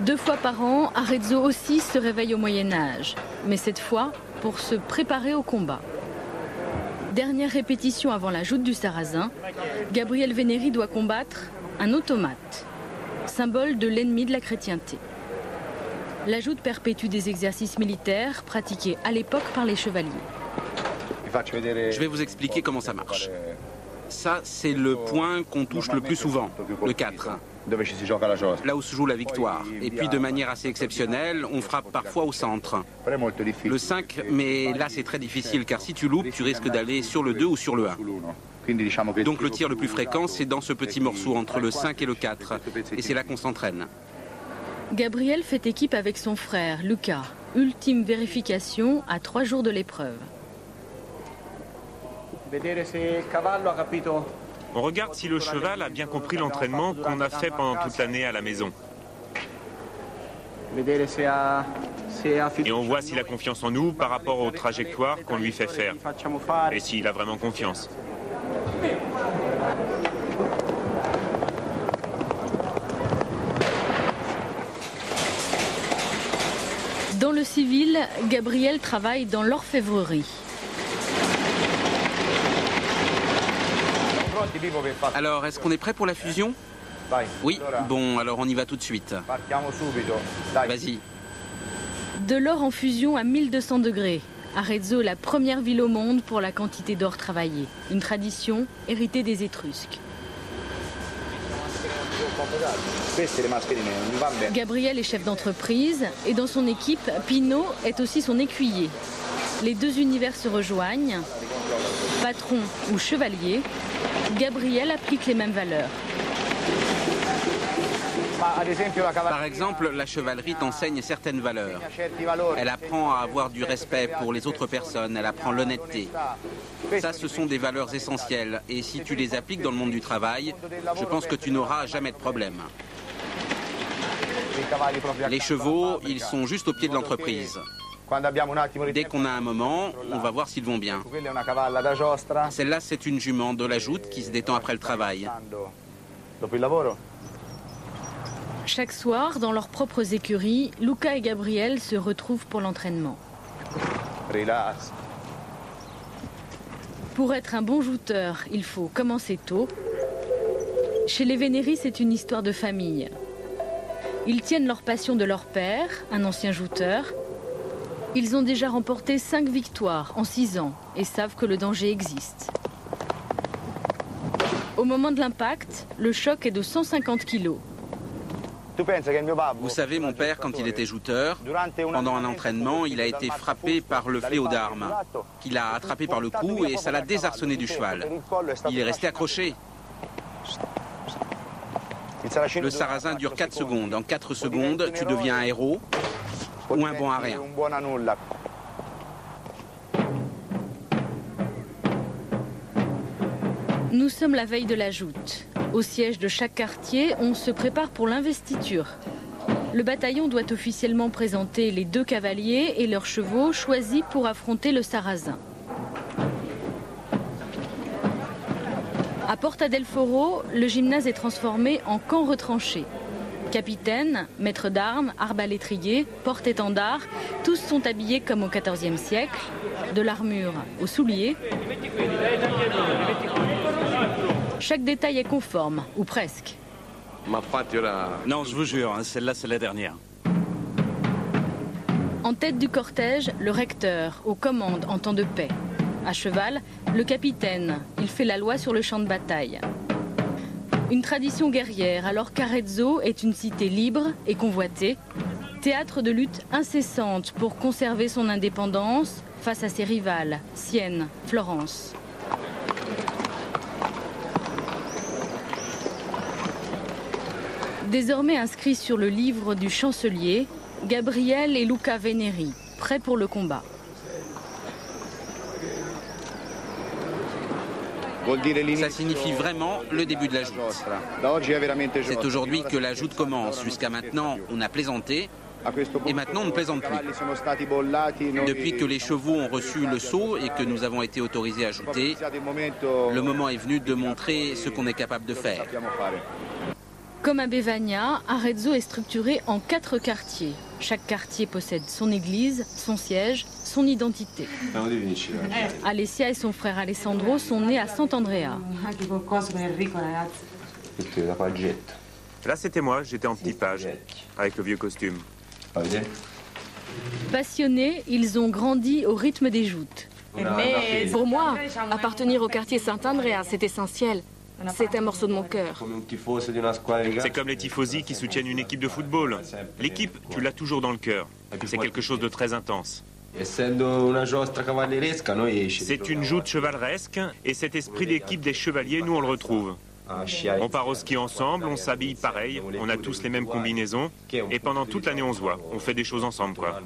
2 fois par an, Arezzo aussi se réveille au Moyen-Âge, mais cette fois pour se préparer au combat. Dernière répétition avant la joute du Sarrasin, Gabriel Vénéry doit combattre un automate, symbole de l'ennemi de la chrétienté. La joute perpétue des exercices militaires pratiqués à l'époque par les chevaliers. Je vais vous expliquer comment ça marche. Ça, c'est le point qu'on touche le plus souvent, le 4. Là où se joue la victoire. Et puis de manière assez exceptionnelle, on frappe parfois au centre. Le 5, mais là c'est très difficile car si tu loupes, tu risques d'aller sur le 2 ou sur le 1. Donc le tir le plus fréquent, c'est dans ce petit morceau entre le 5 et le 4. Et c'est là qu'on s'entraîne. Gabriel fait équipe avec son frère, Luca. Ultime vérification à 3 jours de l'épreuve. On regarde si le cheval a bien compris l'entraînement qu'on a fait pendant toute l'année à la maison. Et on voit s'il a confiance en nous par rapport aux trajectoires qu'on lui fait faire. Et s'il a vraiment confiance. Dans le civil, Gabriel travaille dans l'orfèvrerie. Alors, est-ce qu'on est prêt pour la fusion? Oui, bon, alors on y va tout de suite. Vas-y. De l'or en fusion à 1200 degrés. Arezzo est la première ville au monde pour la quantité d'or travaillé. Une tradition héritée des Étrusques. Gabriel est chef d'entreprise et dans son équipe, Pino est aussi son écuyer. Les 2 univers se rejoignent. Patron ou chevalier, Gabriel applique les mêmes valeurs. Par exemple, la chevalerie t'enseigne certaines valeurs. Elle apprend à avoir du respect pour les autres personnes, elle apprend l'honnêteté. Ça, ce sont des valeurs essentielles. Et si tu les appliques dans le monde du travail, je pense que tu n'auras jamais de problème. Les chevaux, ils sont juste au pied de l'entreprise. Dès qu'on a un moment, on va voir s'ils vont bien. Celle-là, c'est une jument de la joute qui se détend après le travail. Chaque soir, dans leurs propres écuries, Luca et Gabriel se retrouvent pour l'entraînement. Pour être un bon jouteur, il faut commencer tôt. Chez les Vénéry, c'est une histoire de famille. Ils tiennent leur passion de leur père, un ancien joueur. Ils ont déjà remporté 5 victoires en 6 ans et savent que le danger existe. Au moment de l'impact, le choc est de 150 kilos. Vous savez, mon père, quand il était jouteur, pendant un entraînement, il a été frappé par le fléau d'armes, qu'il a attrapé par le cou et ça l'a désarçonné du cheval. Il est resté accroché. Le sarrasin dure 4 secondes. En 4 secondes, tu deviens un héros ou un bon à rien. Nous sommes la veille de la joute. Au siège de chaque quartier, on se prépare pour l'investiture. Le bataillon doit officiellement présenter les 2 cavaliers et leurs chevaux choisis pour affronter le sarrasin. À Porta del Foro, le gymnase est transformé en camp retranché. Capitaine, maître d'armes, arbalétrier, porte-étendard, tous sont habillés comme au XIVe siècle, de l'armure aux souliers. Chaque détail est conforme, ou presque. Non, je vous jure, celle-là, c'est la dernière. En tête du cortège, le recteur, aux commandes en temps de paix. À cheval, le capitaine, il fait la loi sur le champ de bataille. Une tradition guerrière, alors qu'Arezzo est une cité libre et convoitée, théâtre de lutte incessante pour conserver son indépendance face à ses rivales, Sienne, Florence. Désormais inscrits sur le livre du chancelier, Gabriel et Luca Vénéry, prêts pour le combat. Ça signifie vraiment le début de la joute. C'est aujourd'hui que la joute commence. Jusqu'à maintenant, on a plaisanté. Et maintenant, on ne plaisante plus. Depuis que les chevaux ont reçu le sceau et que nous avons été autorisés à jouter, le moment est venu de montrer ce qu'on est capable de faire. Comme à Bevagna, Arezzo est structuré en 4 quartiers. Chaque quartier possède son église, son siège, son identité. Alessia et son frère Alessandro sont nés à Sant'Andrea. Là, c'était moi, j'étais en petit page, avec le vieux costume. Passionnés, ils ont grandi au rythme des joutes. Pour moi, appartenir au quartier Sant'Andrea, c'est essentiel. C'est un morceau de mon cœur. C'est comme les tifosi qui soutiennent une équipe de football. L'équipe, tu l'as toujours dans le cœur. C'est quelque chose de très intense. C'est une joute chevaleresque et cet esprit d'équipe des chevaliers, nous on le retrouve. On part au ski ensemble, on s'habille pareil, on a tous les mêmes combinaisons et pendant toute l'année on se voit, on fait des choses ensemble quoi.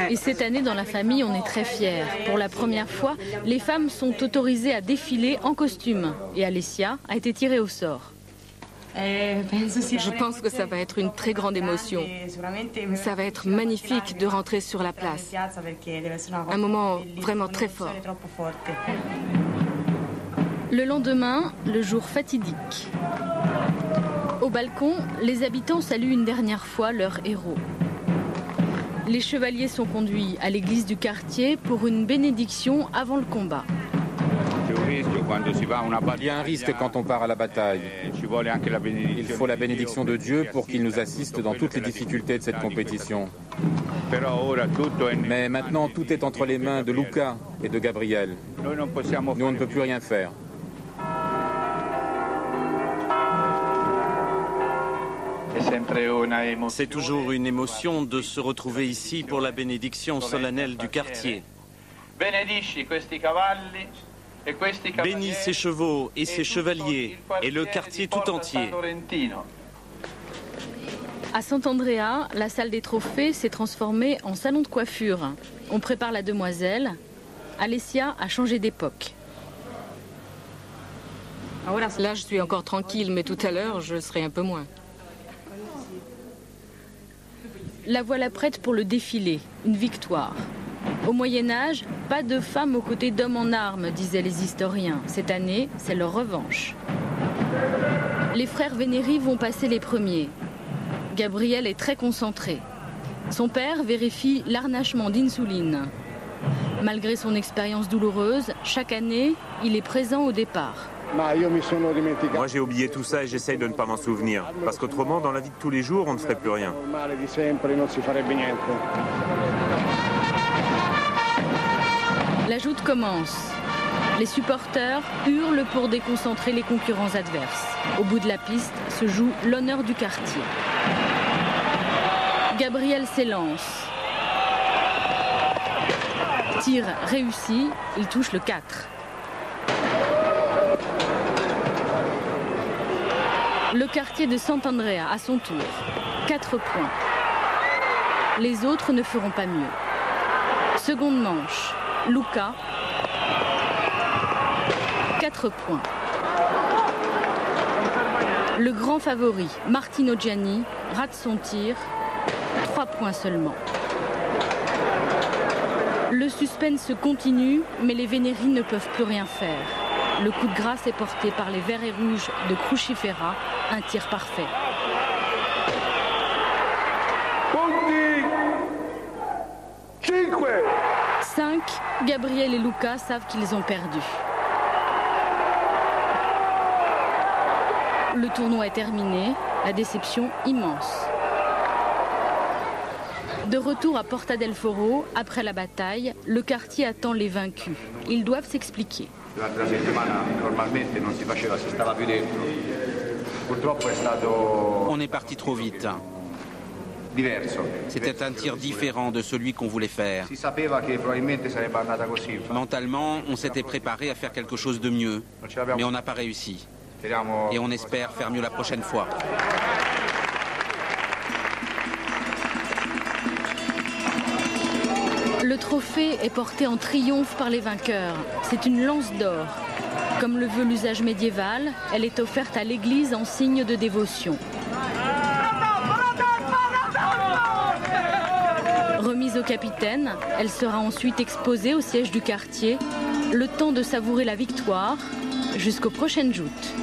Et cette année dans la famille on est très fiers. Pour la première fois, les femmes sont autorisées à défiler en costume et Alessia a été tirée au sort. Je pense que ça va être une très grande émotion. Ça va être magnifique de rentrer sur la place. Un moment vraiment très fort. Le lendemain, le jour fatidique. Au balcon, les habitants saluent une dernière fois leur héros. Les chevaliers sont conduits à l'église du quartier pour une bénédiction avant le combat. Il y a un risque quand on part à la bataille. Il faut la bénédiction de Dieu pour qu'il nous assiste dans toutes les difficultés de cette compétition. Mais maintenant, tout est entre les mains de Luca et de Gabriel. Nous, on ne peut plus rien faire. C'est toujours une émotion de se retrouver ici pour la bénédiction solennelle du quartier. Bénis ces chevaux et ces chevaliers et le quartier tout entier. À Sant'Andrea, la salle des trophées s'est transformée en salon de coiffure. On prépare la demoiselle. Alessia a changé d'époque. Là, je suis encore tranquille, mais tout à l'heure, je serai un peu moins. La voilà prête pour le défilé, une victoire. Au Moyen-Âge, pas de femmes aux côtés d'hommes en armes, disaient les historiens. Cette année, c'est leur revanche. Les frères Vénéri vont passer les premiers. Gabriel est très concentré. Son père vérifie l'harnachement d'insuline. Malgré son expérience douloureuse, chaque année, il est présent au départ. Moi j'ai oublié tout ça et j'essaye de ne pas m'en souvenir. Parce qu'autrement, dans la vie de tous les jours, on ne ferait plus rien. La joute commence. Les supporters hurlent pour déconcentrer les concurrents adverses. Au bout de la piste se joue l'honneur du quartier. Gabriel s'élance. Tir réussi, il touche le 4. Le quartier de Sant'Andrea à son tour. 4 points. Les autres ne feront pas mieux. Seconde manche. Luca. 4 points. Le grand favori, Martino Gianni, rate son tir. 3 points seulement. Le suspense continue, mais les Vénéri ne peuvent plus rien faire. Le coup de grâce est porté par les verts et rouges de Crucifera, un tir parfait. 5, Gabriel et Luca savent qu'ils ont perdu. Le tournoi est terminé, la déception immense. De retour à Porta del Foro, après la bataille, le quartier attend les vaincus. Ils doivent s'expliquer. On est parti trop vite. C'était un tir différent de celui qu'on voulait faire. Mentalement, on s'était préparé à faire quelque chose de mieux, mais on n'a pas réussi. Et on espère faire mieux la prochaine fois. Le trophée est porté en triomphe par les vainqueurs. C'est une lance d'or. Comme le veut l'usage médiéval, elle est offerte à l'église en signe de dévotion. Remise au capitaine, elle sera ensuite exposée au siège du quartier Le temps de savourer la victoire jusqu'aux prochaines joutes.